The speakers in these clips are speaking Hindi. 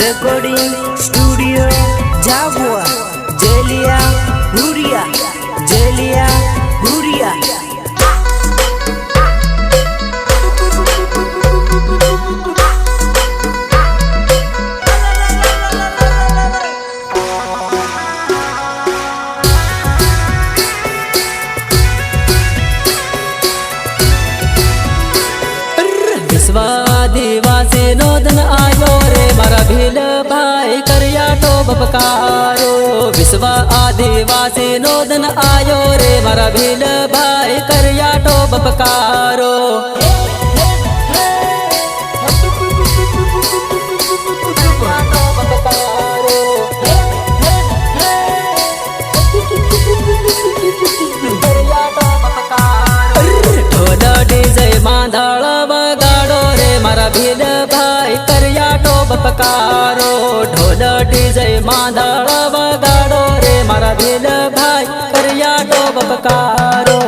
Recording studio Jhabua Jelia Bhuria Jelia Bhuria. आदिवासी नोदन आयो रे मारा भील भाई करिया तो बपकारो। विश्व आदिवासी नोदन आयो रे मारा भील भाई करिया तो बपकारो। ढोल डीजे मांधाड़ बगाड़ो रे मारा भील भाई करिया तो बपकारो। ढोल डीजे मांधाड़ बगाड़ो रे मारा भील भाई करिया तो बपकारो।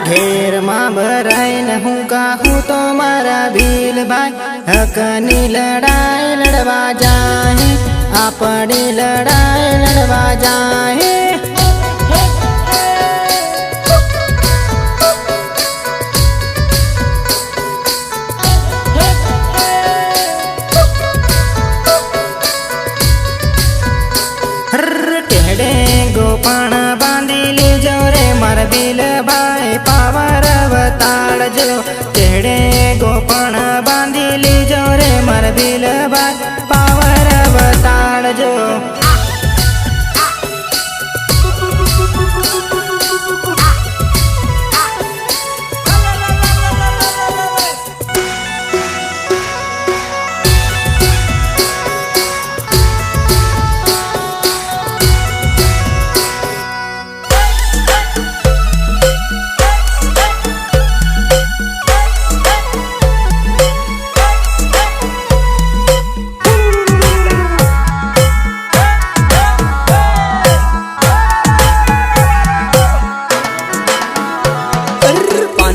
घेर मां भराइन हूँ कहूँ तो मारा भील भाई हकनी लड़ाई लड़वा जाए अपनी लड़ाई लड़वा जाए। टेढ़े गोपाण बांधी लीजो रे मार भील भाई पावर अवतार जो। टेढ़े गोपाण बांधी लीजो रे मार भील भाई पावर अवतार जो।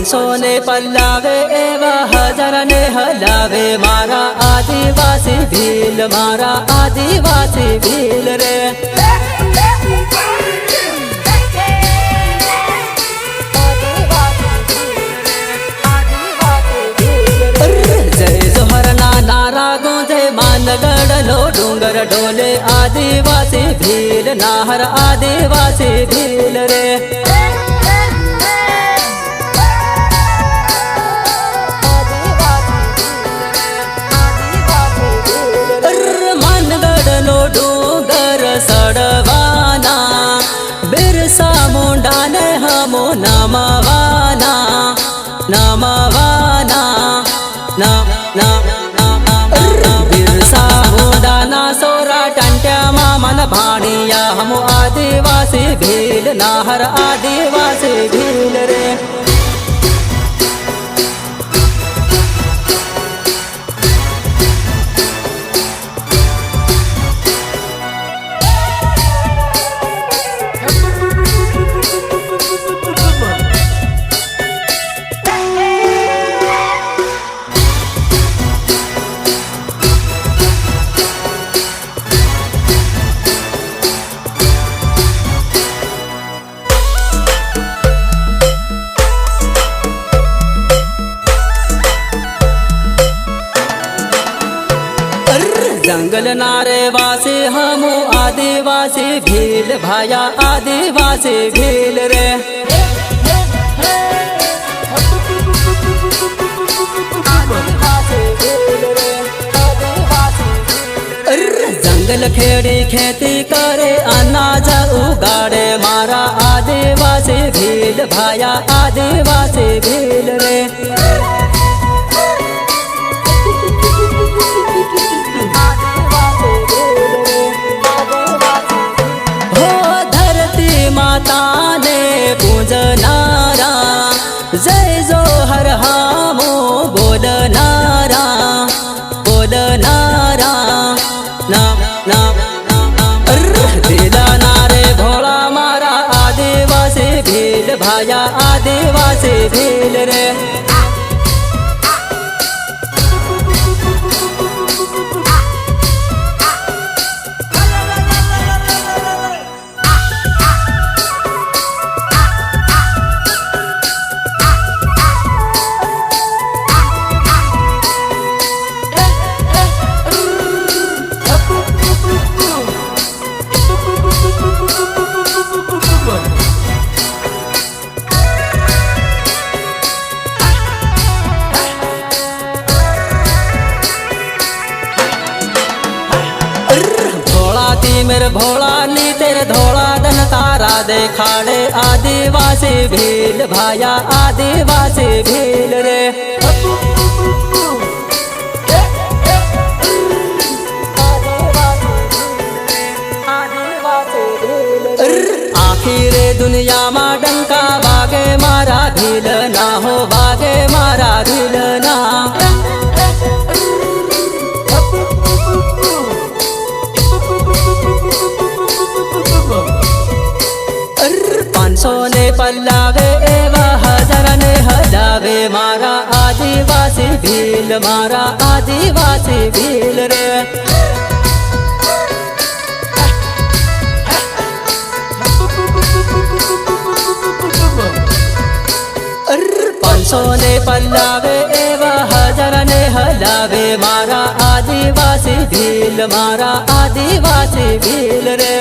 सोने पल्लावे एवा हजार ने हलावे मारा आदिवासी भील मारा आदिवासी भील रे। जय जोहर नारा गूंजे मानगढ़ लो डूंगर डोले आदिवासी भील नाहर आदिवासी भील रे। डूंगर सड़वाना बिरसा मुंडा ने हमो नमवाना नमवाना बिरसा मुंडा ना सोरा टंट्या मामन भाणिया हमो आदिवासी भील नाहर आदिवासी भील रे। जंगल नारे वासी हमो आदिवासी भील भाया आदिवासी भील रे। जंगल खेड़ी खेती करे अनाज उगाड़े मारा आदिवासी भील भाया आदिवासी भील रे। माता ने पूजनारा जय जोहर हामो बोलनारा बोलनारा नाम नाम ભાયા આદિવાસી ભીલ રે मेरे भोला नी तेरे धोला दन तारा देखाड़े आदिवासी भील भाया आदिवासी भील रे आखिरे दुनिया मा डंका वागे मारा भील ना हो वागे मारा भील ना 500 ने पल्लावे एवा 1000 ने हलावे मारा आदिवासी भील मारा आदिवासी भील रे 500 ने पल्लावे एवा 1000 ने हलावे मारा आदिवासी भील मारा आदिवासी भील रे